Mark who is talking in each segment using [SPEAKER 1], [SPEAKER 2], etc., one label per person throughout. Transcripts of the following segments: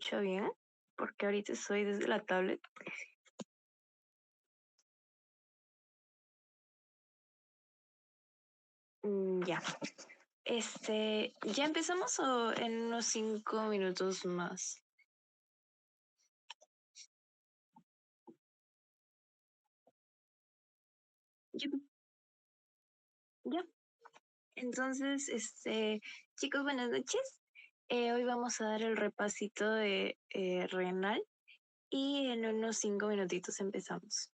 [SPEAKER 1] escucha bien, porque ahorita estoy desde la tablet. Ya. Ya empezamos o en unos 5 minutos más. Ya. Ya. Entonces, chicos, buenas noches. Hoy vamos a dar el repasito de renal y en unos 5 minutitos empezamos.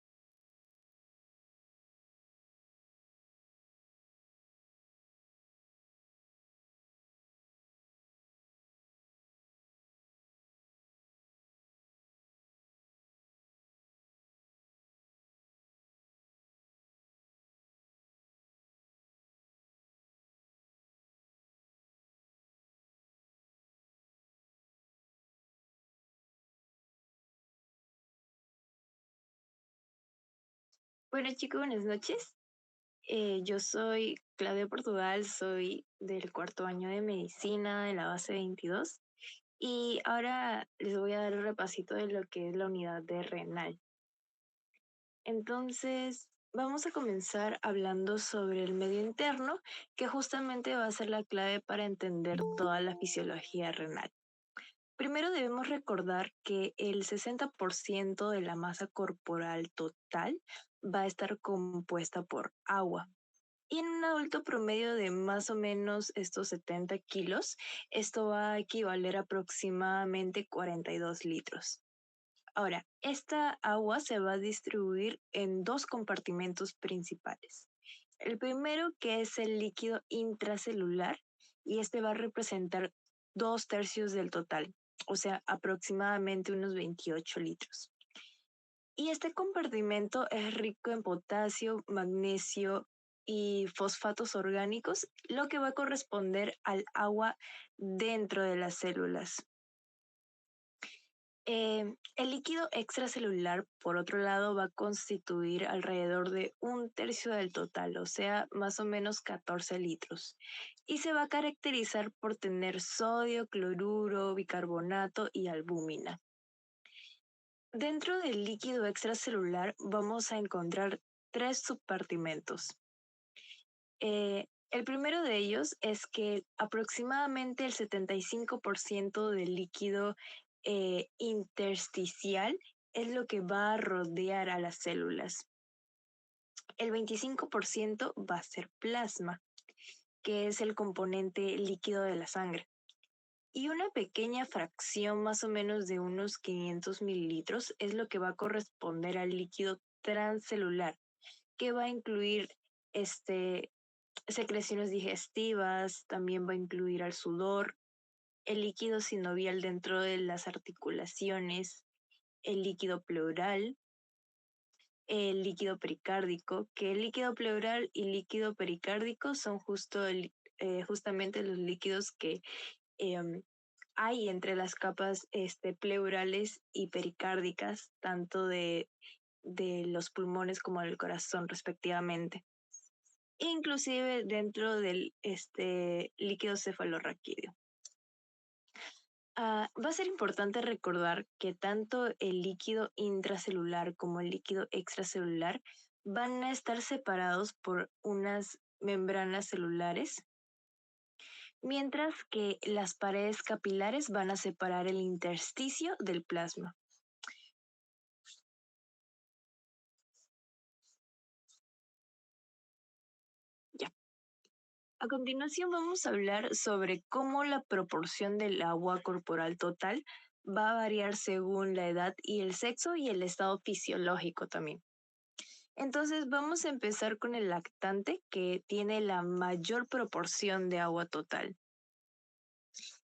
[SPEAKER 1] Bueno, chicos, buenas noches. Yo soy Claudia Portugal, soy del cuarto año de medicina de la base 22. Y ahora les voy a dar un repasito de lo que es la unidad de renal. Entonces, vamos a comenzar hablando sobre el medio interno, que justamente va a ser la clave para entender toda la fisiología renal. Primero debemos recordar que el 60% de la masa corporal total va a estar compuesta por agua. Y en un adulto promedio de más o menos estos 70 kilos, esto va a equivaler a aproximadamente 42 litros. Ahora, esta agua se va a distribuir en dos compartimentos principales. El primero, que es el líquido intracelular, y este va a representar 2/3 del total, o sea, aproximadamente unos 28 litros. Y este compartimento es rico en potasio, magnesio y fosfatos orgánicos, lo que va a corresponder al agua dentro de las células. El líquido extracelular, por otro lado, va a constituir alrededor de 1/3 del total, o sea, más o menos 14 litros. Y se va a caracterizar por tener sodio, cloruro, bicarbonato y albúmina. Dentro del líquido extracelular vamos a encontrar tres subpartimentos. El primero de ellos es que aproximadamente el 75% del líquido intersticial es lo que va a rodear a las células. El 25% va a ser plasma, que es el componente líquido de la sangre. Y una pequeña fracción, más o menos de unos 500 mililitros, es lo que va a corresponder al líquido transcelular, que va a incluir secreciones digestivas, también va a incluir al sudor, el líquido sinovial dentro de las articulaciones, el líquido pleural, el líquido pericárdico, que el líquido pleural y líquido pericárdico son justamente los líquidos que em, hay entre las capas pleurales y pericárdicas, tanto de los pulmones como del corazón respectivamente, inclusive dentro del líquido cefalorraquídeo. Va a ser importante recordar que tanto el líquido intracelular como el líquido extracelular van a estar separados por unas membranas celulares, mientras que las paredes capilares van a separar el intersticio del plasma. Ya. A continuación vamos a hablar sobre cómo la proporción del agua corporal total va a variar según la edad y el sexo y el estado fisiológico también. Entonces vamos a empezar con el lactante, que tiene la mayor proporción de agua total,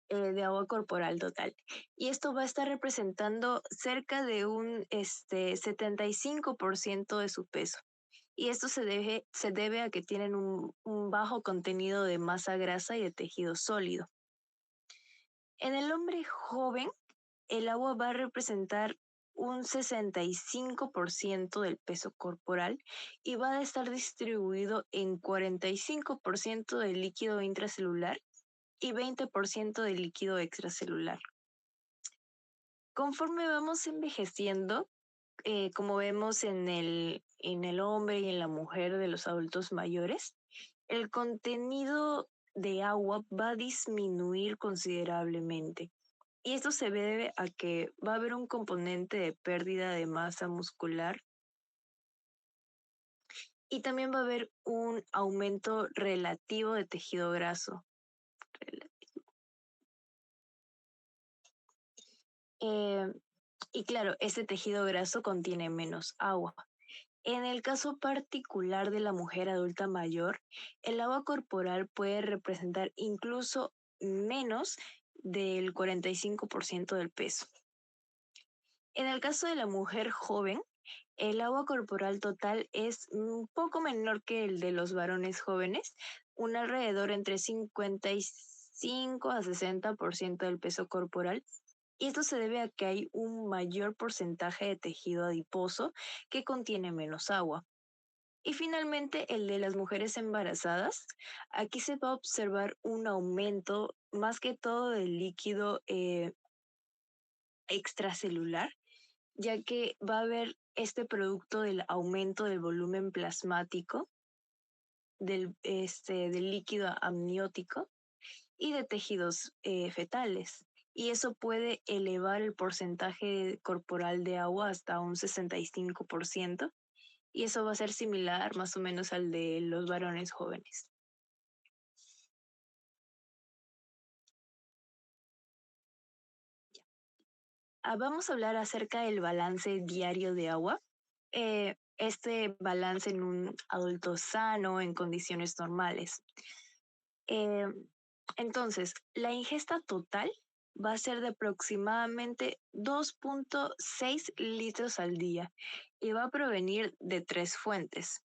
[SPEAKER 1] de agua corporal total. Y esto va a estar representando cerca de un 75% de su peso. Y esto se debe a que tienen un bajo contenido de masa grasa y de tejido sólido. En el hombre joven, el agua va a representar un 65% del peso corporal y va a estar distribuido en 45% del líquido intracelular y 20% del líquido extracelular. Conforme vamos envejeciendo, como vemos en el hombre y en la mujer de los adultos mayores, el contenido de agua va a disminuir considerablemente. Y esto se debe a que va a haber un componente de pérdida de masa muscular y también va a haber un aumento relativo de tejido graso. Eh, y claro, ese tejido graso contiene menos agua. En el caso particular de la mujer adulta mayor, el agua corporal puede representar incluso menos del 45% del peso. En el caso de la mujer joven, el agua corporal total es un poco menor que el de los varones jóvenes, un alrededor entre 55 a 60% del peso corporal. Y esto se debe a que hay un mayor porcentaje de tejido adiposo que contiene menos agua. Y finalmente, el de las mujeres embarazadas. Aquí se va a observar un aumento más que todo del líquido extracelular, ya que va a haber este producto del aumento del volumen plasmático, del líquido amniótico y de tejidos fetales. Y eso puede elevar el porcentaje corporal de agua hasta un 65%. Y eso va a ser similar más o menos al de los varones jóvenes. Vamos a hablar acerca del balance diario de agua. Este balance en un adulto sano en condiciones normales. Eh, entonces, la ingesta total va a ser de aproximadamente 2.6 litros al día y va a provenir de tres fuentes.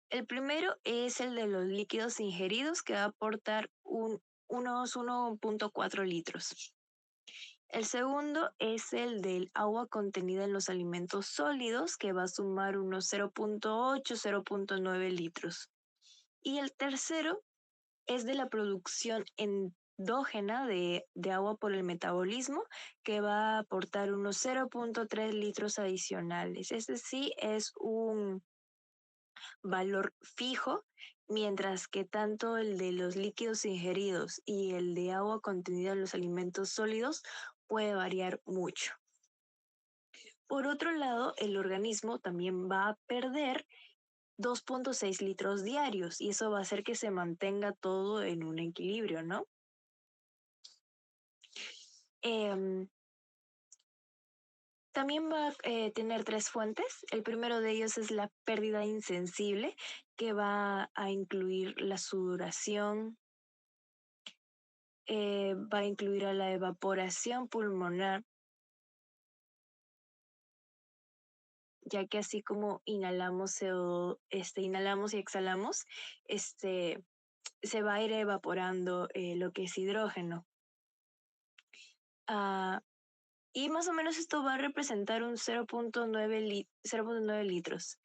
[SPEAKER 1] El primero es el de los líquidos ingeridos, que va a aportar unos 1.4 litros. El segundo es el del agua contenida en los alimentos sólidos, que va a sumar unos 0.8, 0.9 litros. Y el tercero es de la producción endógena de agua por el metabolismo, que va a aportar unos 0.3 litros adicionales. Este sí es un valor fijo, mientras que tanto el de los líquidos ingeridos y el de agua contenida en los alimentos sólidos puede variar mucho. Por otro lado, el organismo también va a perder 2.6 litros diarios y eso va a hacer que se mantenga todo en un equilibrio, ¿no? Em, También va a tener tres fuentes. El primero de ellos es la pérdida insensible, que va a incluir la sudoración, va a incluir a la evaporación pulmonar, ya que así como inhalamos y exhalamos, este, se va a ir evaporando lo que es hidrógeno. Ah, y más o menos esto va a representar un 0.9 litros.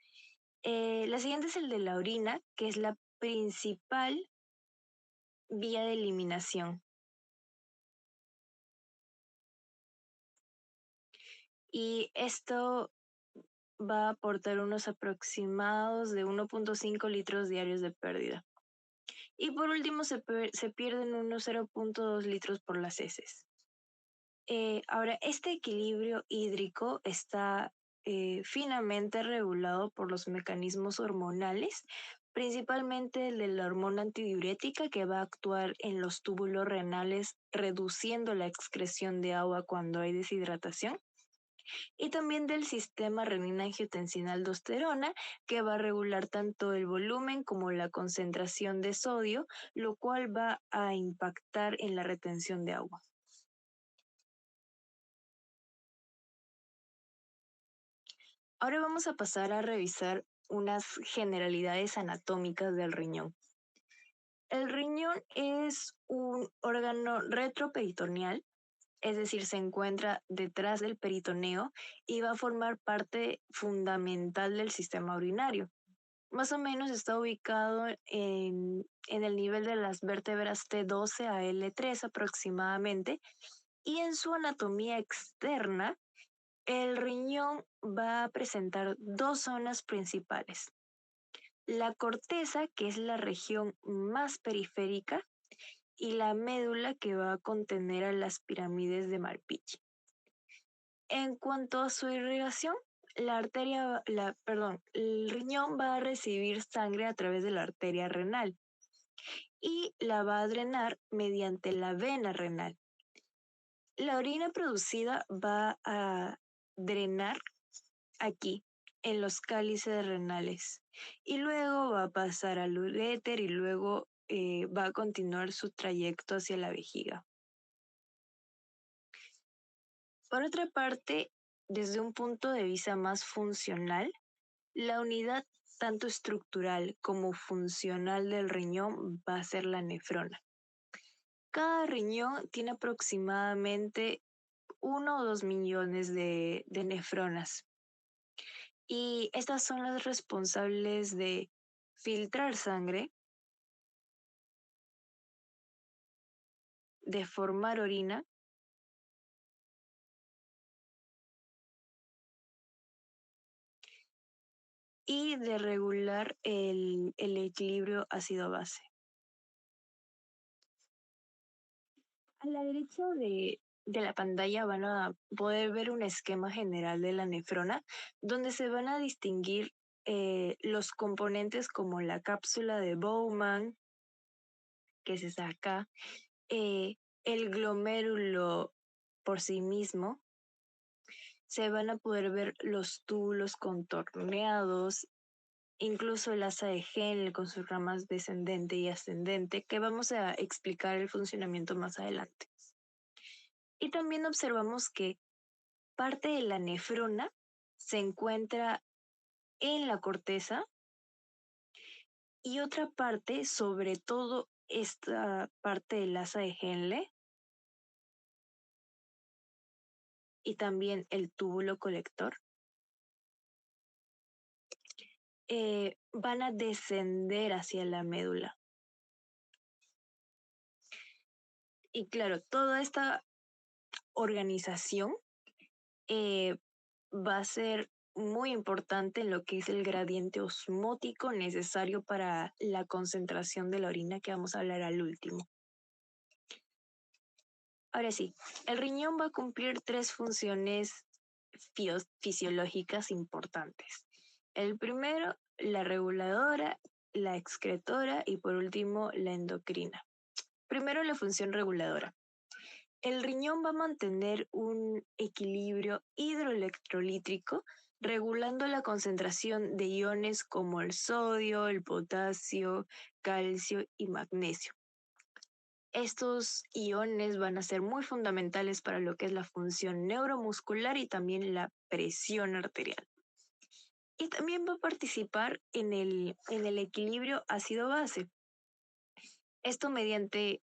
[SPEAKER 1] La siguiente es el de la orina, que es la principal vía de eliminación. Y esto va a aportar unos aproximados de 1.5 litros diarios de pérdida. Y por último, se pierden unos 0.2 litros por las heces. Ahora, este equilibrio hídrico está finamente regulado por los mecanismos hormonales, principalmente el de la hormona antidiurética, que va a actuar en los túbulos renales, reduciendo la excreción de agua cuando hay deshidratación, y también del sistema renina-angiotensina-aldosterona, que va a regular tanto el volumen como la concentración de sodio, lo cual va a impactar en la retención de agua. Ahora vamos a pasar a revisar unas generalidades anatómicas del riñón. El riñón es un órgano retroperitoneal, es decir, se encuentra detrás del peritoneo y va a formar parte fundamental del sistema urinario. Más o menos está ubicado en el nivel de las vértebras T12 a L3 aproximadamente, Y en su anatomía externa, el riñón va a presentar dos zonas principales. La corteza, que es la región más periférica, y la médula, que va a contener a las pirámides de Malpighi. En cuanto a su irrigación, el riñón va a recibir sangre a través de la arteria renal y la va a drenar mediante la vena renal. La orina producida va a drenar aquí, en los cálices renales, y luego va a pasar al uréter y luego va a continuar su trayecto hacia la vejiga. Por otra parte, desde un punto de vista más funcional, la unidad tanto estructural como funcional del riñón va a ser la nefrona. Cada riñón tiene aproximadamente 1 o 2 millones de nefronas. Y estas son las responsables de filtrar sangre, de formar orina y de regular el equilibrio ácido-base. A la derecha de la pantalla van a poder ver un esquema general de la nefrona, donde se van a distinguir los componentes como la cápsula de Bowman, que es esa acá, el glomérulo por sí mismo. Se van a poder ver los túbulos contorneados, incluso el asa de Henle con sus ramas descendente y ascendente, que vamos a explicar el funcionamiento más adelante. Y también observamos que parte de la nefrona se encuentra en la corteza y otra parte, sobre todo esta parte del asa de Henle y también el túbulo colector, van a descender hacia la médula. Y claro, toda esta organización eh, va a ser muy importante en lo que es el gradiente osmótico necesario para la concentración de la orina, que vamos a hablar al último. Ahora sí, el riñón va a cumplir tres funciones fisiológicas importantes. El primero, la reguladora, la excretora y por último, la endocrina. Primero, la función reguladora. El riñón va a mantener un equilibrio hidroelectrolítrico, regulando la concentración de iones como el sodio, el potasio, calcio y magnesio. Estos iones van a ser muy fundamentales para lo que es la función neuromuscular y también la presión arterial. Y también va a participar en el equilibrio ácido-base. Esto mediante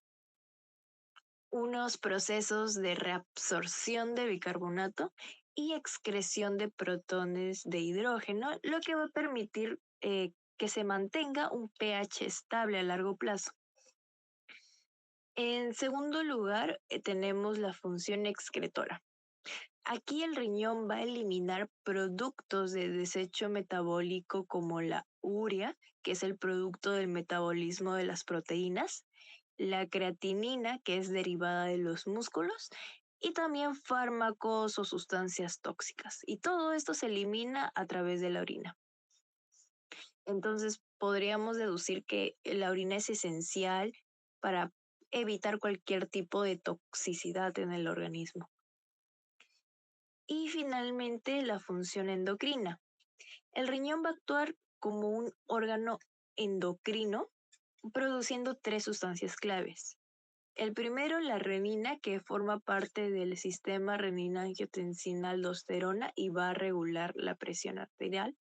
[SPEAKER 1] unos procesos de reabsorción de bicarbonato y excreción de protones de hidrógeno, lo que va a permitir que se mantenga un pH estable a largo plazo. En segundo lugar, tenemos la función excretora. Aquí el riñón va a eliminar productos de desecho metabólico como la urea, que es el producto del metabolismo de las proteínas, la creatinina, que es derivada de los músculos, y también fármacos o sustancias tóxicas. Y todo esto se elimina a través de la orina. Entonces, podríamos deducir que la orina es esencial para evitar cualquier tipo de toxicidad en el organismo. Y finalmente, la función endocrina. El riñón va a actuar como un órgano endocrino, produciendo tres sustancias claves. El primero, la renina, que forma parte del sistema renina-angiotensina-aldosterona y va a regular la presión arterial.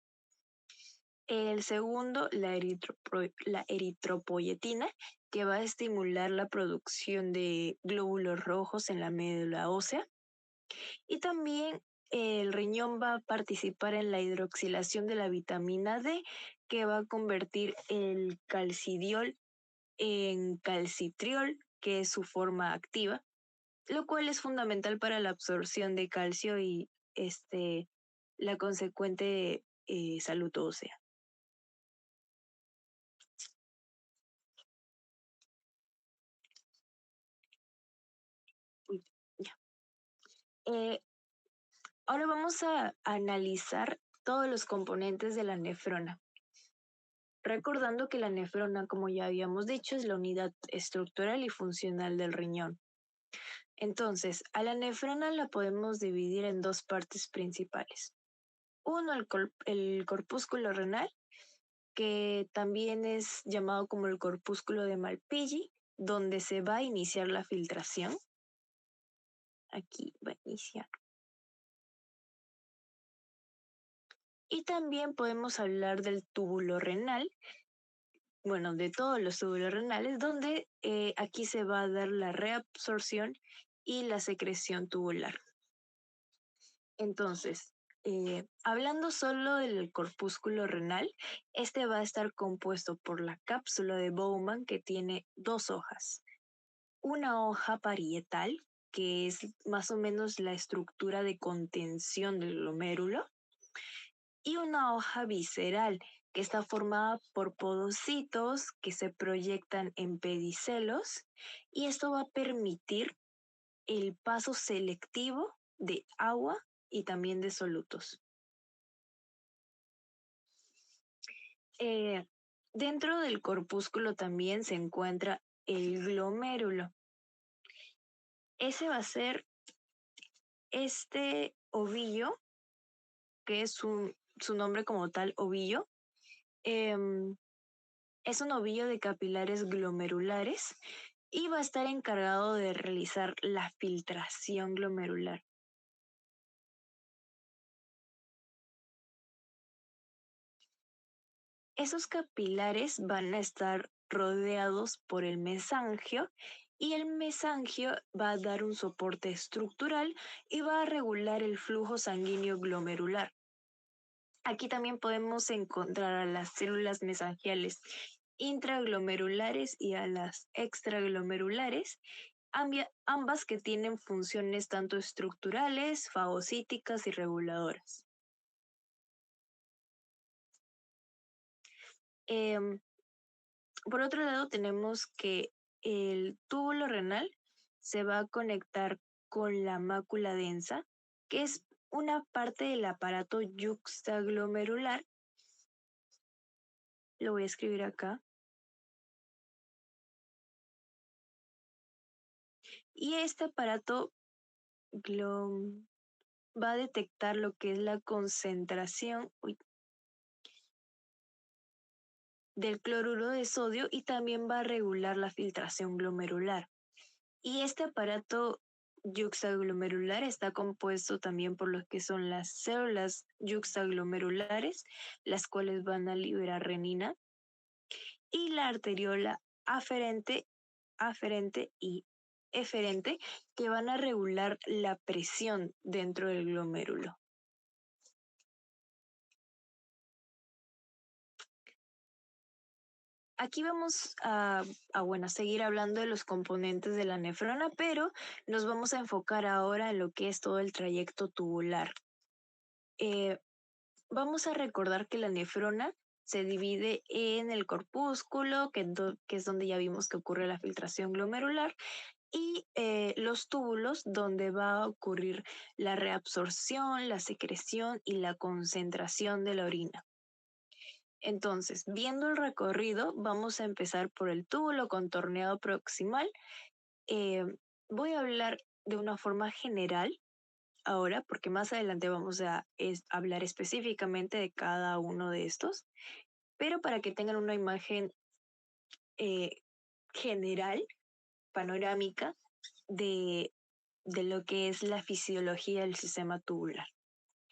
[SPEAKER 1] El segundo, la eritropoyetina, que va a estimular la producción de glóbulos rojos en la médula ósea. Y también el riñón va a participar en la hidroxilación de la vitamina D, que va a convertir el calcidiol en calcitriol, que es su forma activa, lo cual es fundamental para la absorción de calcio y la consecuente salud ósea. Uy, ya. Eh, Ahora vamos a analizar todos los componentes de la nefrona, recordando que la nefrona, como ya habíamos dicho, es la unidad estructural y funcional del riñón. Entonces, a la nefrona la podemos dividir en dos partes principales. Uno, el corpúsculo renal, que también es llamado como el corpúsculo de Malpighi, donde se va a iniciar la filtración. Aquí va a iniciar. Y también podemos hablar del túbulo renal, bueno, de todos los túbulos renales, donde aquí se va a dar la reabsorción y la secreción tubular. Entonces, hablando solo del corpúsculo renal, este va a estar compuesto por la cápsula de Bowman, que tiene dos hojas. Una hoja parietal, que es más o menos la estructura de contención del glomérulo, y una hoja visceral, que está formada por podocitos que se proyectan en pedicelos, y esto va a permitir el paso selectivo de agua y también de solutos. Eh, Dentro del corpúsculo también se encuentra el glomérulo. Ese va a ser este ovillo, que es su nombre como tal, ovillo. em, es un ovillo de capilares glomerulares y va a estar encargado de realizar la filtración glomerular. Esos capilares van a estar rodeados por el mesangio y el mesangio va a dar un soporte estructural y va a regular el flujo sanguíneo glomerular. Aquí también podemos encontrar a las células mesangiales intraglomerulares y a las extraglomerulares, ambas que tienen funciones tanto estructurales, fagocíticas y reguladoras. Em, por otro lado, tenemos que el túbulo renal se va a conectar con la mácula densa, que es una parte del aparato yuxtaglomerular. Lo voy a escribir acá. Y este aparato va a detectar lo que es la concentración del cloruro de sodio y también va a regular la filtración glomerular. Y este aparato yuxtaglomerular está compuesto también por lo que son las células yuxtaglomerulares, las cuales van a liberar renina, y la arteriola aferente y eferente, que van a regular la presión dentro del glomérulo. Aquí vamos a seguir hablando de los componentes de la nefrona, pero nos vamos a enfocar ahora en lo que es todo el trayecto tubular. Eh, Vamos a recordar que la nefrona se divide en el corpúsculo, que es donde ya vimos que ocurre la filtración glomerular, y los túbulos, donde va a ocurrir la reabsorción, la secreción y la concentración de la orina. Entonces, viendo el recorrido, vamos a empezar por el túbulo contorneado proximal. Eh, Voy a hablar de una forma general ahora, porque más adelante vamos a hablar específicamente de cada uno de estos, pero para que tengan una imagen eh, general, panorámica, de, de lo que es la fisiología del sistema tubular.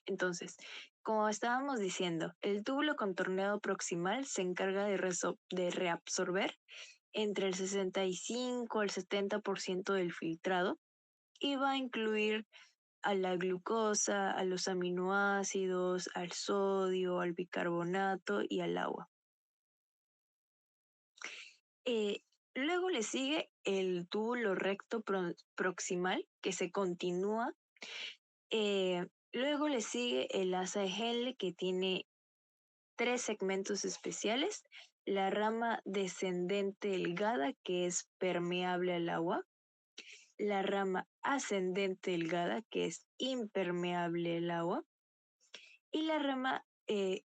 [SPEAKER 1] Entonces, como estábamos diciendo, el túbulo contorneado proximal se encarga de reabsorber entre el 65 al 70% del filtrado y va a incluir a la glucosa, a los aminoácidos, al sodio, al bicarbonato y al agua. Luego le sigue el túbulo recto proximal que se continúa. Luego le sigue el asa de Henle que tiene tres segmentos especiales. La rama descendente delgada que es permeable al agua. La rama ascendente delgada que es impermeable al agua. Y la rama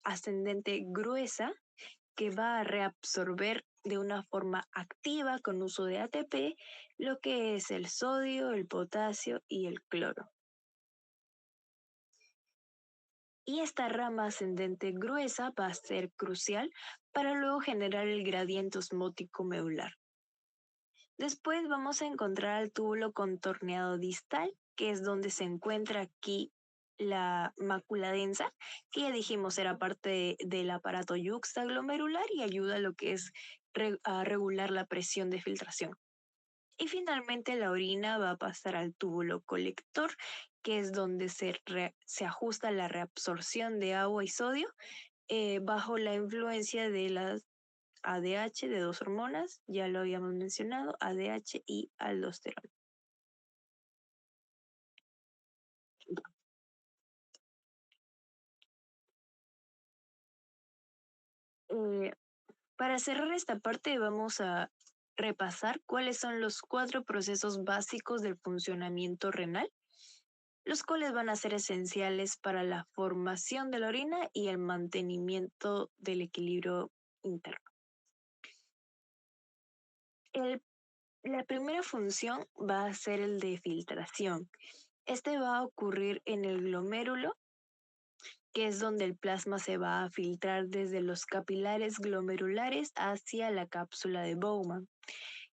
[SPEAKER 1] ascendente gruesa que va a reabsorber de una forma activa con uso de ATP lo que es el sodio, el potasio y el cloro. Y esta rama ascendente gruesa va a ser crucial para luego generar el gradiente osmótico medular. Después vamos a encontrar el túbulo contorneado distal, que es donde se encuentra aquí la mácula densa, que ya dijimos era parte del aparato yuxtaglomerular y ayuda a lo que es a regular la presión de filtración. Y finalmente la orina va a pasar al túbulo colector, que es donde se ajusta la reabsorción de agua y sodio bajo la influencia de las ADH de dos hormonas, ya lo habíamos mencionado, ADH y aldosterona. Eh, para cerrar esta parte vamos a repasar cuáles son los cuatro procesos básicos del funcionamiento renal, los cuales van a ser esenciales para la formación de la orina y el mantenimiento del equilibrio interno. El- la primera función va a ser el de filtración. Este va a ocurrir en el glomérulo, que es donde el plasma se va a filtrar desde los capilares glomerulares hacia la cápsula de Bowman.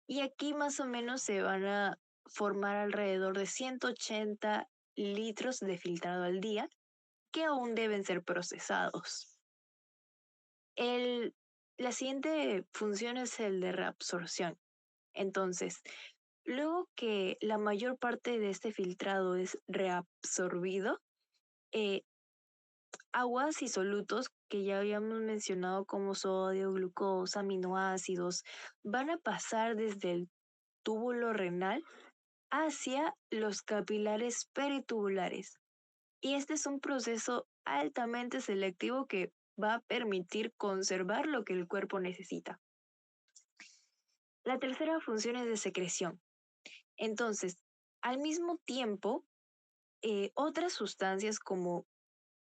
[SPEAKER 1] Y aquí más o menos se van a formar alrededor de 180 litros de filtrado al día que aún deben ser procesados. El, la siguiente función es el de reabsorción. Entonces, luego que la mayor parte de este filtrado es reabsorbido, eh, aguas y solutos que ya habíamos mencionado como sodio, glucosa, aminoácidos, van a pasar desde el túbulo renal hacia los capilares peritubulares. Y este es un proceso altamente selectivo que va a permitir conservar lo que el cuerpo necesita. La tercera función es de secreción. Entonces, al mismo tiempo, otras sustancias como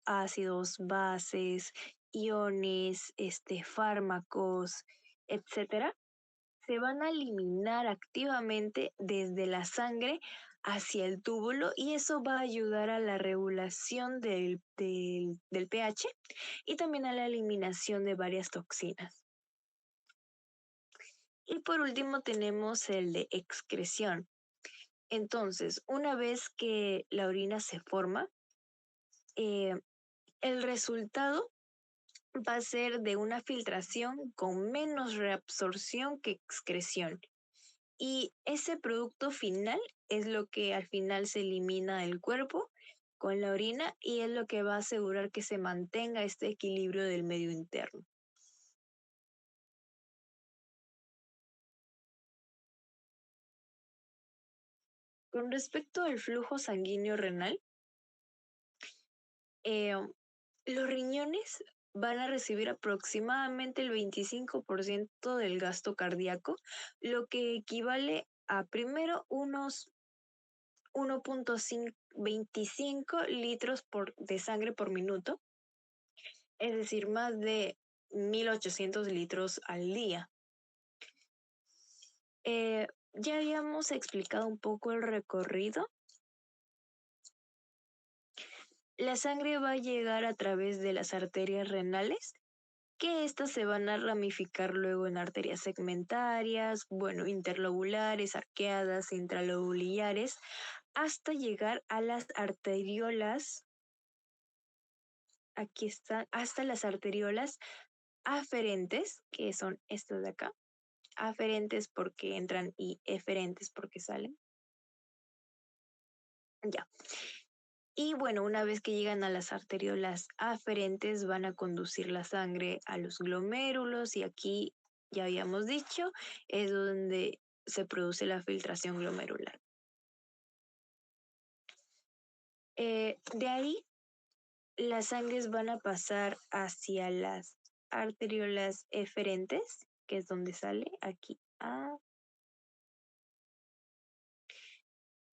[SPEAKER 1] ácidos, bases, iones, fármacos, etcétera, se van a eliminar activamente desde la sangre hacia el túbulo y eso va a ayudar a la regulación del pH y también a la eliminación de varias toxinas. Y por último tenemos el de excreción. Entonces, una vez que la orina se forma, eh, el resultado va a ser de una filtración con menos reabsorción que excreción. Y ese producto final es lo que al final se elimina del cuerpo con la orina y es lo que va a asegurar que se mantenga este equilibrio del medio interno. Con respecto al flujo sanguíneo renal, eh, los riñones van a recibir aproximadamente el 25% del gasto cardíaco, lo que equivale a primero unos 1.25 litros de sangre por minuto, es decir, más de 1.800 litros al día. Ya habíamos explicado un poco el recorrido. La sangre va a llegar a través de las arterias renales, que estas se van a ramificar luego en arterias segmentarias, bueno, interlobulares, arqueadas, intralobulares, hasta llegar a las arteriolas, aquí están, hasta las arteriolas aferentes, que son estas de acá, aferentes porque entran y eferentes porque salen. Ya. Y bueno, una vez que llegan a las arteriolas aferentes, van a conducir la sangre a los glomérulos y aquí ya habíamos dicho, es donde se produce la filtración glomerular. De ahí, las sangres van a pasar hacia las arteriolas eferentes, que es donde sale aquí.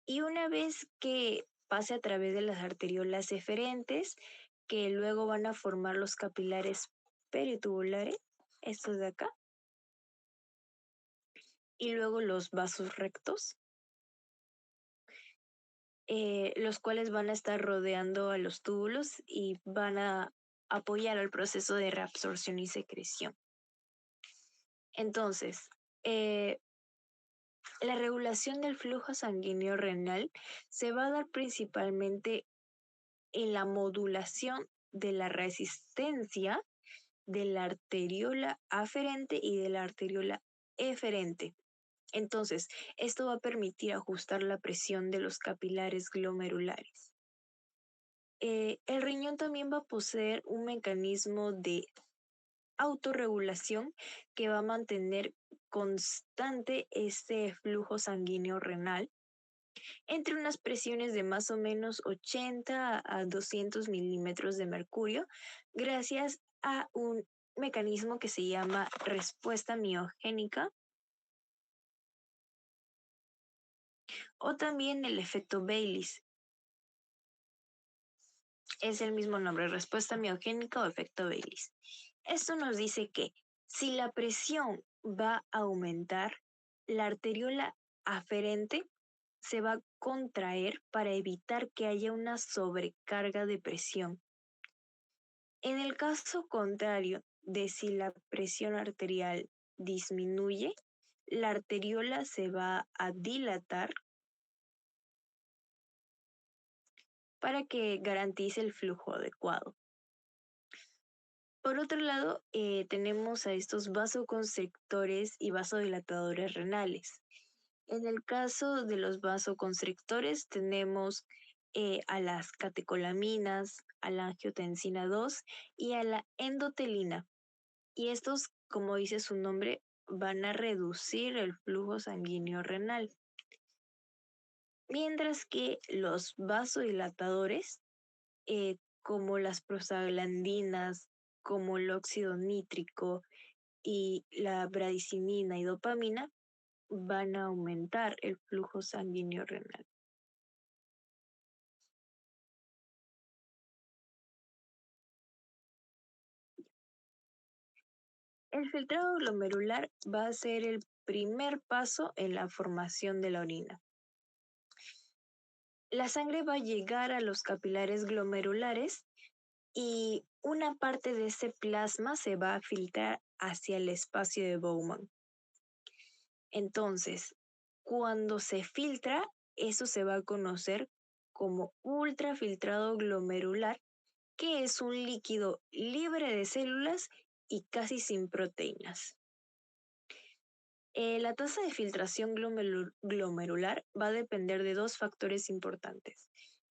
[SPEAKER 1] Y una vez que pase a través de las arteriolas eferentes, que luego van a formar los capilares peritubulares, estos de acá, y luego los vasos rectos, los cuales van a estar rodeando a los túbulos y van a apoyar al proceso de reabsorción y secreción. Entonces, eh, la regulación del flujo sanguíneo renal se va a dar principalmente en la modulación de la resistencia de la arteriola aferente y de la arteriola eferente. Entonces, esto va a permitir ajustar la presión de los capilares glomerulares. El riñón también va a poseer un mecanismo de autorregulación que va a mantener constante este flujo sanguíneo renal entre unas presiones de más o menos 80 a 200 milímetros de mercurio, gracias a un mecanismo que se llama respuesta miogénica o también el efecto Baylis. Es el mismo nombre, respuesta miogénica o efecto Baylis. Esto nos dice que si la presión va a aumentar, la arteriola aferente se va a contraer para evitar que haya una sobrecarga de presión. En el caso contrario de si la presión arterial disminuye, la arteriola se va a dilatar para que garantice el flujo adecuado. Por otro lado, tenemos a estos vasoconstrictores y vasodilatadores renales. En el caso de los vasoconstrictores tenemos a las catecolaminas, a la angiotensina 2 y a la endotelina. Y estos, como dice su nombre, van a reducir el flujo sanguíneo renal. Mientras que los vasodilatadores, como las prostaglandinas, como el óxido nítrico y la bradicinina y dopamina, van a aumentar el flujo sanguíneo renal. El filtrado glomerular va a ser el primer paso en la formación de la orina. La sangre va a llegar a los capilares glomerulares y una parte de ese plasma se va a filtrar hacia el espacio de Bowman. Entonces, cuando se filtra, eso se va a conocer como ultrafiltrado glomerular, que es un líquido libre de células y casi sin proteínas. La tasa de filtración glomerular va a depender de dos factores importantes: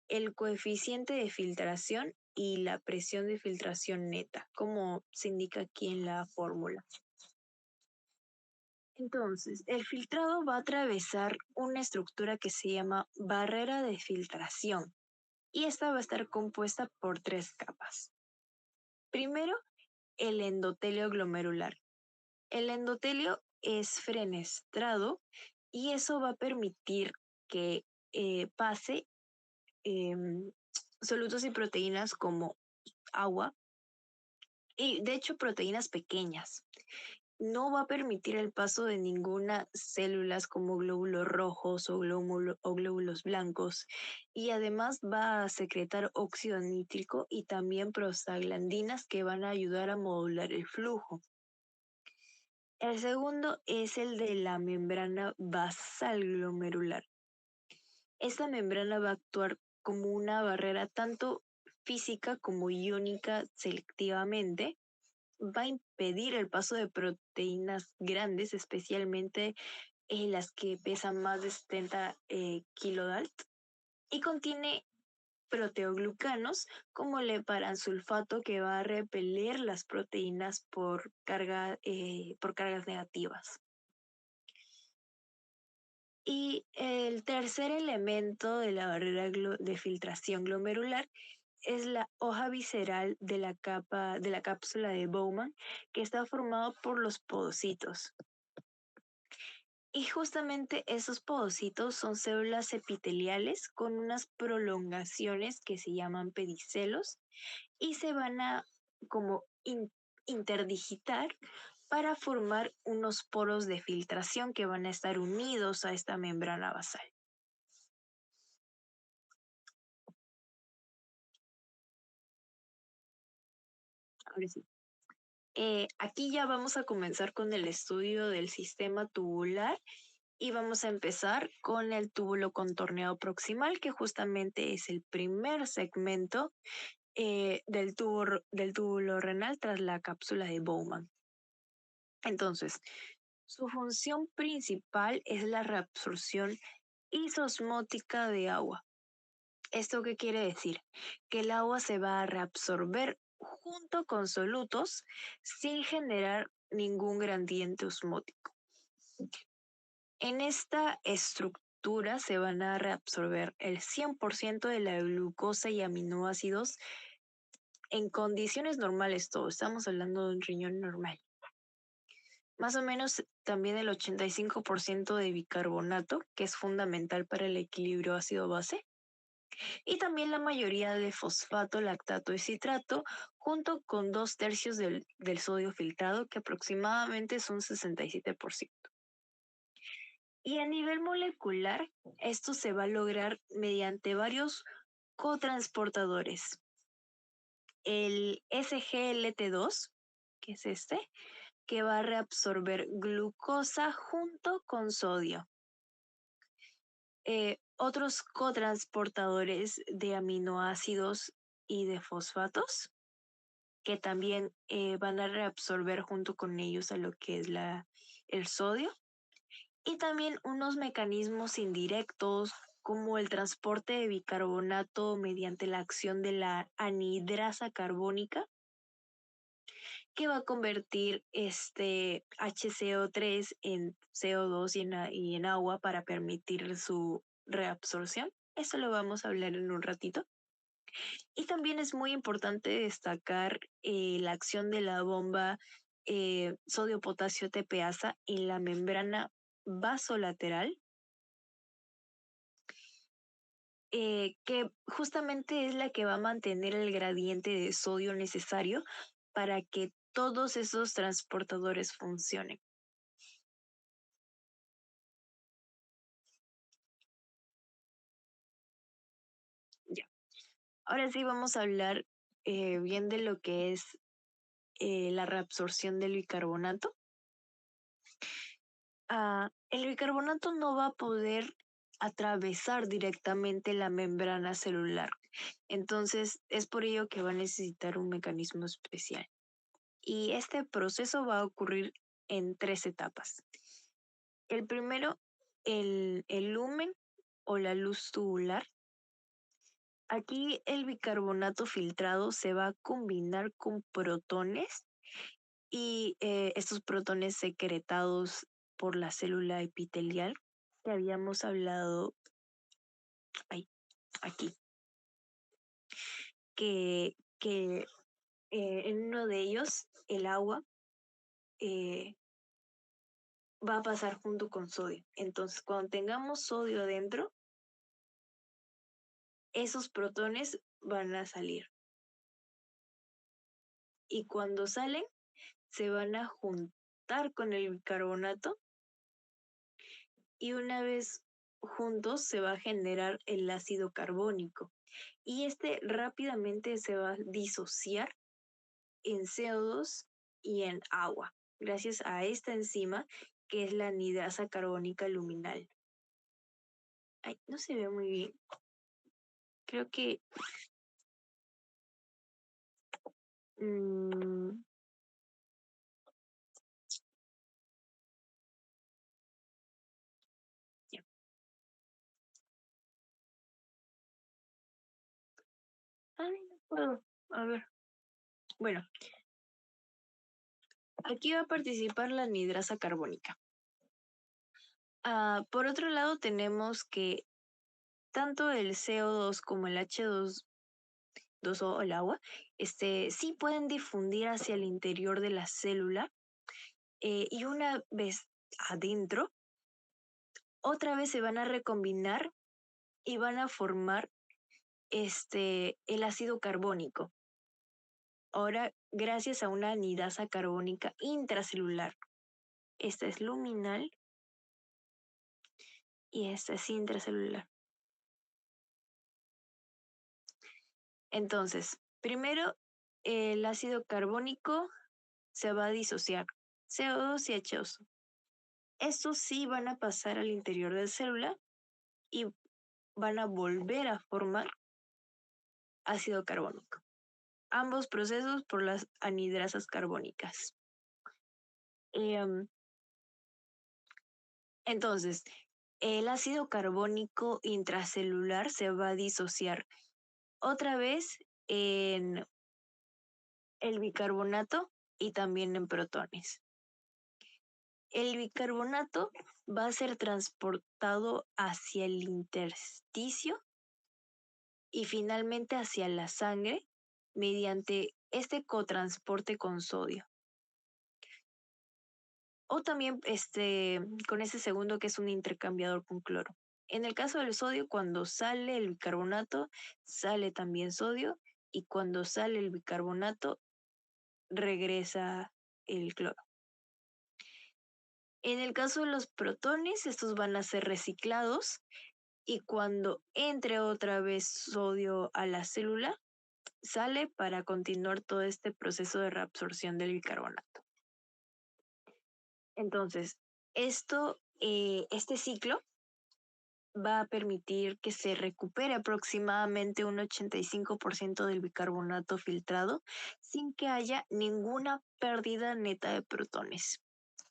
[SPEAKER 1] el coeficiente de filtración y la presión de filtración neta, como se indica aquí en la fórmula. Entonces, el filtrado va a atravesar una estructura que se llama barrera de filtración y esta va a estar compuesta por tres capas. Primero, el endotelio glomerular. El endotelio es fenestrado y eso va a permitir que pase solutos y proteínas como agua y de hecho proteínas pequeñas. No va a permitir el paso de ninguna células como glóbulos rojos o glóbulos blancos y además va a secretar óxido nítrico y también prostaglandinas que van a ayudar a modular el flujo. El segundo es el de la membrana basal glomerular. Esta membrana va a actuar como una barrera tanto física como iónica selectivamente. Va a impedir el paso de proteínas grandes, especialmente las que pesan más de 70 kilodalt, y contiene proteoglucanos como el heparansulfato que va a repeler las proteínas por cargas negativas. Y el tercer elemento de la barrera de filtración glomerular es la hoja visceral de de la cápsula de Bowman, que está formado por los podocitos. Y justamente esos podocitos son células epiteliales con unas prolongaciones que se llaman pedicelos y se van a como interdigitar para formar unos poros de filtración que van a estar unidos a esta membrana basal. Ahora sí. Aquí ya vamos a comenzar con el estudio del sistema tubular y vamos a empezar con el túbulo contorneado proximal, que justamente es el primer segmento del túbulo renal tras la cápsula de Bowman. Entonces, su función principal es la reabsorción isosmótica de agua. ¿Esto qué quiere decir? Que el agua se va a reabsorber junto con solutos sin generar ningún gradiente osmótico. En esta estructura se van a reabsorber el 100% de la glucosa y aminoácidos en condiciones normales todo. Estamos hablando de un riñón normal. Más o menos también el 85% de bicarbonato, que es fundamental para el equilibrio ácido-base, y también la mayoría de fosfato, lactato y citrato, junto con 2/3 del sodio filtrado, que aproximadamente es un 67%. Y a nivel molecular, esto se va a lograr mediante varios cotransportadores. El SGLT2, que es este, que va a reabsorber glucosa junto con sodio. Otros cotransportadores de aminoácidos y de fosfatos que también van a reabsorber junto con ellos a lo que es el sodio. Y también unos mecanismos indirectos como el transporte de bicarbonato mediante la acción de la anhidrasa carbónica que va a convertir este HCO3 en CO2 y en agua para permitir su reabsorción. Eso lo vamos a hablar en un ratito. Y también es muy importante destacar la acción de la bomba sodio-potasio TPasa en la membrana vasolateral, que justamente es la que va a mantener el gradiente de sodio necesario para que todos esos transportadores funcionen. Ya. Ahora sí vamos a hablar bien de lo que es la reabsorción del bicarbonato. El bicarbonato no va a poder atravesar directamente la membrana celular. Entonces, es por ello que va a necesitar un mecanismo especial. Y este proceso va a ocurrir en 3 etapas. El primero, el lumen o la luz tubular. Aquí el bicarbonato filtrado se va a combinar con protones y estos protones secretados por la célula epitelial que habíamos hablado ay, aquí, que en uno de ellos el agua eh, va a pasar junto con sodio. Entonces, cuando tengamos sodio adentro, esos protones van a salir. Y cuando salen, se van a juntar con el bicarbonato y una vez juntos se va a generar el ácido carbónico. Y este rápidamente se va a disociar en CO2 y en agua, gracias a esta enzima que es la anhidrasa carbónica luminal. Ay, no se ve muy bien. Creo que mm, ya. Ay, no puedo. A ver. Bueno, aquí va a participar la anhidrasa carbónica. Por otro lado, tenemos que tanto el CO2 como el H2O, el agua, sí pueden difundir hacia el interior de la célula, y una vez adentro, otra vez se van a recombinar y van a formar el ácido carbónico. Ahora, gracias a una anidasa carbónica intracelular. Esta es luminal y esta es intracelular. Entonces, primero, el ácido carbónico se va a disociar, CO2 y H2O. Estos sí van a pasar al interior de la célula y van a volver a formar ácido carbónico. Ambos procesos por las anidrasas carbónicas. Entonces, el ácido carbónico intracelular se va a disociar otra vez en el bicarbonato y también en protones. El bicarbonato va a ser transportado hacia el intersticio y finalmente hacia la sangre mediante este cotransporte con sodio. O también con ese segundo que es un intercambiador con cloro. En el caso del sodio, cuando sale el bicarbonato, sale también sodio, y cuando sale el bicarbonato, regresa el cloro. En el caso de los protones, estos van a ser reciclados, y cuando entre otra vez sodio a la célula, sale para continuar todo este proceso de reabsorción del bicarbonato. Entonces, este ciclo va a permitir que se recupere aproximadamente un 85% del bicarbonato filtrado sin que haya ninguna pérdida neta de protones.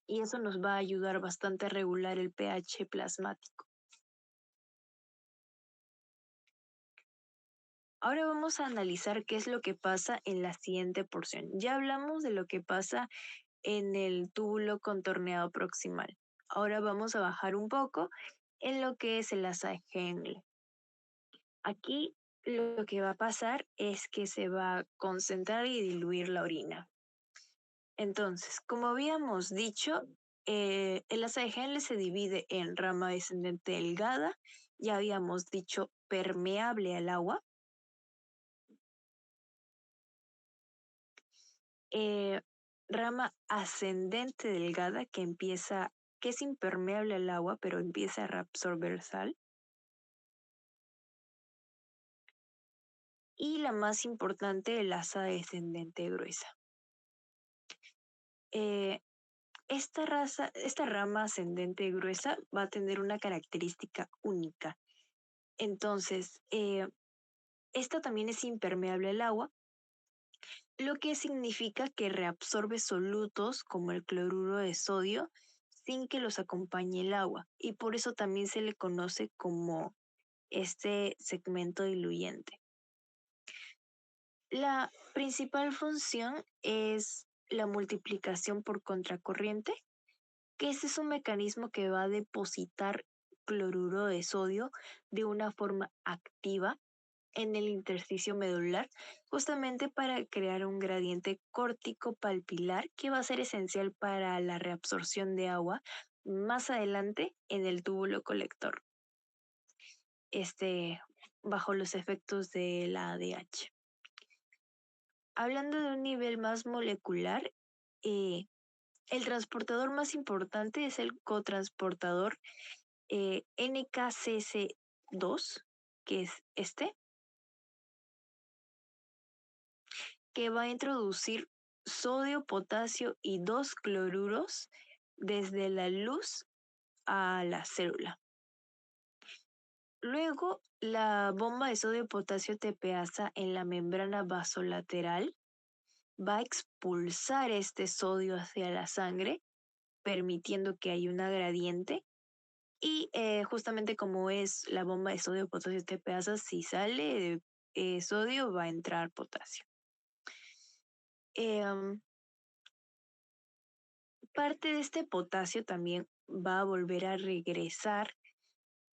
[SPEAKER 1] Y eso nos va a ayudar bastante a regular el pH plasmático. Ahora vamos a analizar qué es lo que pasa en la siguiente porción. Ya hablamos de lo que pasa en el túbulo contorneado proximal. Ahora vamos a bajar un poco en lo que es el asa de Henle. Aquí lo que va a pasar es que se va a concentrar y diluir la orina. Entonces, como habíamos dicho, el asa de Henle se divide en rama descendente delgada, ya habíamos dicho permeable al agua, eh, rama ascendente delgada que es impermeable al agua, pero empieza a reabsorber sal. Y la más importante, el asa descendente gruesa. Eh, esta rama ascendente gruesa va a tener una característica única. Entonces, esta también es impermeable al agua, lo que significa que reabsorbe solutos como el cloruro de sodio sin que los acompañe el agua, y por eso también se le conoce como este segmento diluyente. La principal función es la multiplicación por contracorriente, que ese es un mecanismo que va a depositar cloruro de sodio de una forma activa en el intersticio medular, justamente para crear un gradiente córtico palpilar que va a ser esencial para la reabsorción de agua más adelante en el túbulo colector, bajo los efectos de la ADH. Hablando de un nivel más molecular, el transportador más importante es el cotransportador NKCC2, que es que va a introducir sodio, potasio y dos cloruros desde la luz a la célula. Luego, la bomba de sodio-potasio TPasa en la membrana vasolateral va a expulsar este sodio hacia la sangre, permitiendo que haya una gradiente. Y justamente como es la bomba de sodio-potasio TPasa, si sale, sodio va a entrar potasio. Em, Parte de este potasio también va a volver a regresar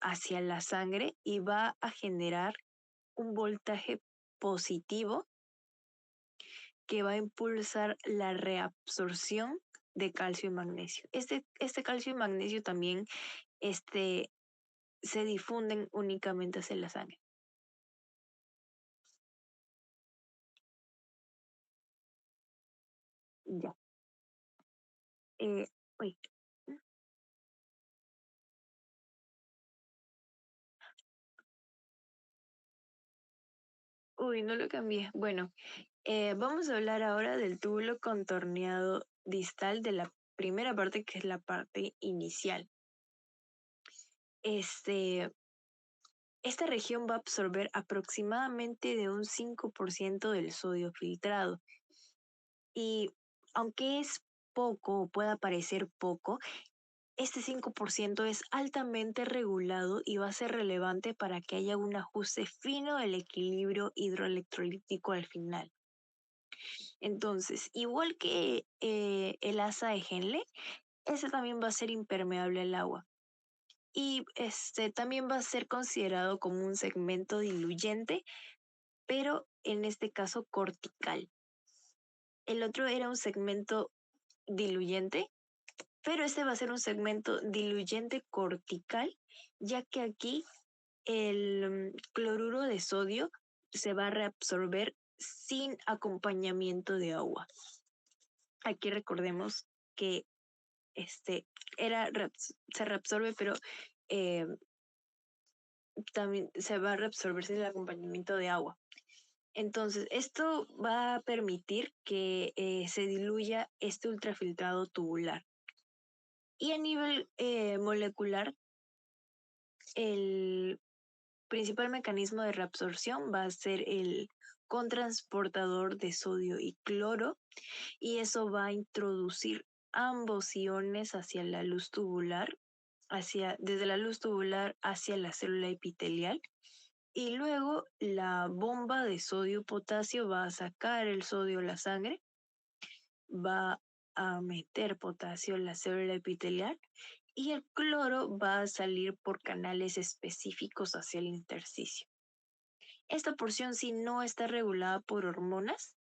[SPEAKER 1] hacia la sangre y va a generar un voltaje positivo que va a impulsar la reabsorción de calcio y magnesio. Este calcio y magnesio también este, se difunden únicamente hacia la sangre. Ya. Eh, uy, no lo cambié. Bueno, vamos a hablar ahora del túbulo contorneado distal de la primera parte, que es la parte inicial. Este, esta región va a absorber aproximadamente de un 5% del sodio filtrado. Y aunque es poco o pueda parecer poco, este 5% es altamente regulado y va a ser relevante para que haya un ajuste fino del equilibrio hidroelectrolítico al final. Entonces, igual que el asa de Henle, ese también va a ser impermeable al agua. Y también va a ser considerado como un segmento diluyente, pero en este caso cortical. El otro era un segmento diluyente, pero este va a ser un segmento diluyente cortical, ya que aquí el cloruro de sodio se va a reabsorber sin acompañamiento de agua. Aquí recordemos que este se reabsorbe, pero eh, también se va a reabsorber sin el acompañamiento de agua. Entonces, esto va a permitir que se diluya este ultrafiltrado tubular. Y a nivel molecular, el principal mecanismo de reabsorción va a ser el contransportador de sodio y cloro, y eso va a introducir ambos iones hacia la luz tubular, desde la luz tubular hacia la célula epitelial. Y luego la bomba de sodio-potasio va a sacar el sodio a la sangre, va a meter potasio en la célula epitelial y el cloro va a salir por canales específicos hacia el intersticio. Esta porción sí no está regulada por hormonas,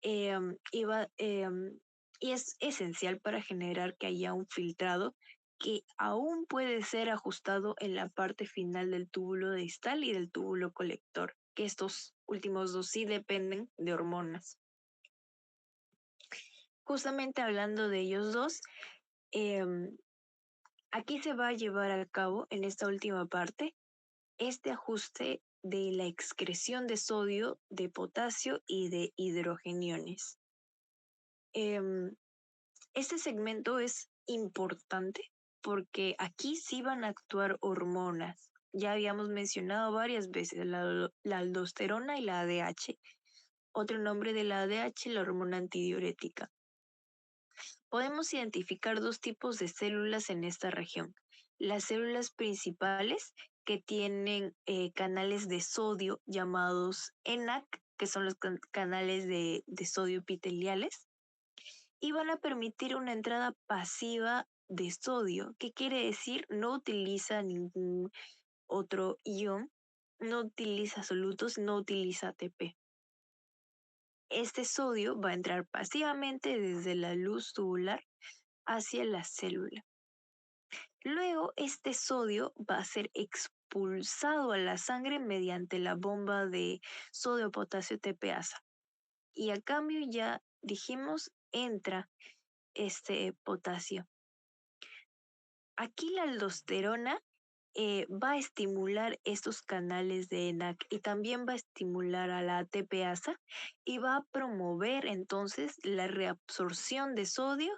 [SPEAKER 1] y, y es esencial para generar que haya un filtrado que aún puede ser ajustado en la parte final del túbulo distal y del túbulo colector, que estos últimos dos sí dependen de hormonas. Justamente hablando de ellos dos, em, aquí se va a llevar a cabo en esta última parte este ajuste de la excreción de sodio, de potasio y de hidrogeniones. Em, este segmento es importante porque aquí sí van a actuar hormonas. Ya habíamos mencionado varias veces la aldosterona y la ADH. Otro nombre de la ADH, la hormona antidiurética. Podemos identificar dos tipos de células en esta región. Las células principales que tienen canales de sodio llamados ENaC, que son los canales de sodio epiteliales, y van a permitir una entrada pasiva de sodio, que quiere decir no utiliza ningún otro ion, no utiliza solutos, no utiliza ATP. Este sodio va a entrar pasivamente desde la luz tubular hacia la célula. Luego, este sodio va a ser expulsado a la sangre mediante la bomba de sodio-potasio TPasa. Y a cambio ya dijimos, entra este potasio. Aquí la aldosterona va a estimular estos canales de ENaC y también va a estimular a la ATPasa y va a promover entonces la reabsorción de sodio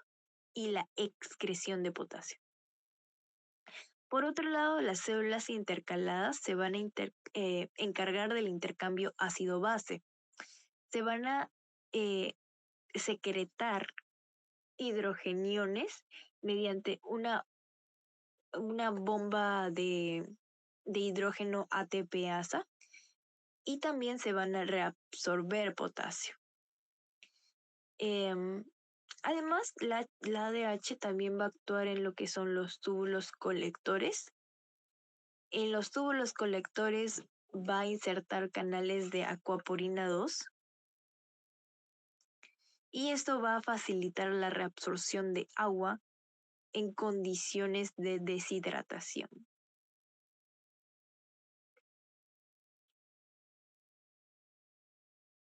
[SPEAKER 1] y la excreción de potasio. Por otro lado, las células intercaladas se van a encargar del intercambio ácido-base. Se van a eh, secretar hidrogeniones mediante una bomba de hidrógeno ATPasa y también se van a reabsorber potasio. Em, Además, la ADH también va a actuar en lo que son los túbulos colectores. En los túbulos colectores va a insertar canales de acuaporina 2 y esto va a facilitar la reabsorción de agua en condiciones de deshidratación.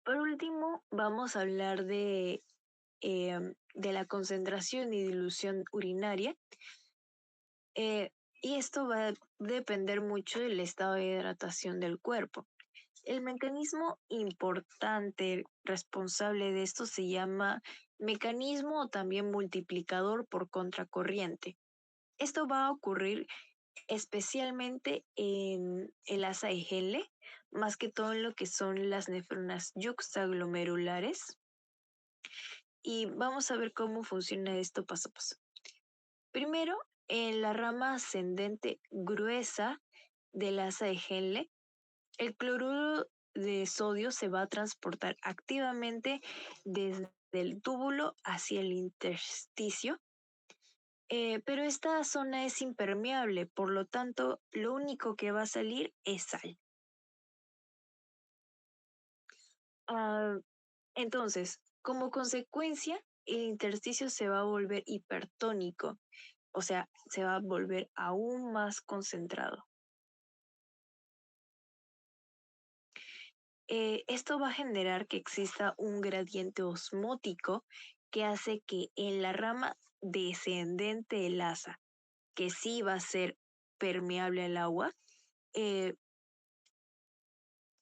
[SPEAKER 1] Por último, vamos a hablar de la concentración y dilución urinaria. Y esto va a depender mucho del estado de hidratación del cuerpo. El mecanismo importante responsable de esto se llama mecanismo o también multiplicador por contracorriente. Esto va a ocurrir especialmente en el asa de Henle, más que todo en lo que son las nefronas yuxtaglomerulares. Y vamos a ver cómo funciona esto paso a paso. Primero, en la rama ascendente gruesa del asa de Henle, el cloruro de sodio se va a transportar activamente desde el túbulo hacia el intersticio, pero esta zona es impermeable, por lo tanto, lo único que va a salir es sal. Ah, entonces, como consecuencia, el intersticio se va a volver hipertónico, o sea, se va a volver aún más concentrado. Esto va a generar que exista un gradiente osmótico que hace que en la rama descendente del asa, que sí va a ser permeable al agua, eh,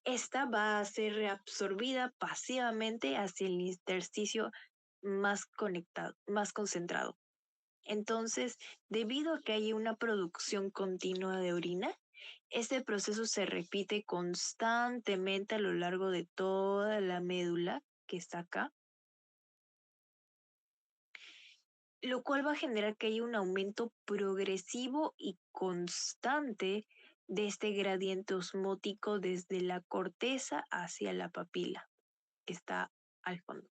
[SPEAKER 1] esta va a ser reabsorbida pasivamente hacia el intersticio más conectado, más concentrado. Entonces, debido a que hay una producción continua de orina, este proceso se repite constantemente a lo largo de toda la médula que está acá, lo cual va a generar que haya un aumento progresivo y constante de este gradiente osmótico desde la corteza hacia la papila, que está al fondo.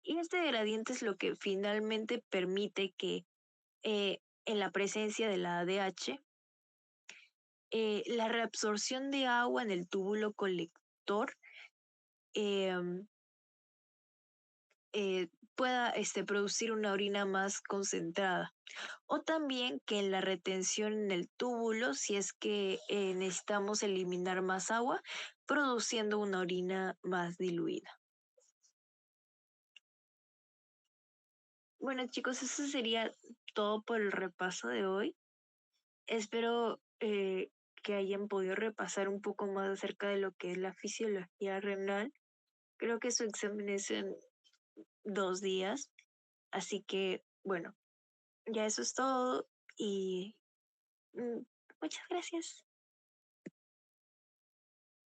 [SPEAKER 1] Y este gradiente es lo que finalmente permite que en la presencia de la ADH, la reabsorción de agua en el túbulo colector em, pueda producir una orina más concentrada. O también que en la retención en el túbulo, si es que necesitamos eliminar más agua, produciendo una orina más diluida. Bueno, chicos, eso sería todo por el repaso de hoy. Espero que hayan podido repasar un poco más acerca de lo que es la fisiología renal. Creo que su examen es en 2 días, así que bueno, ya eso es todo y mm, muchas gracias.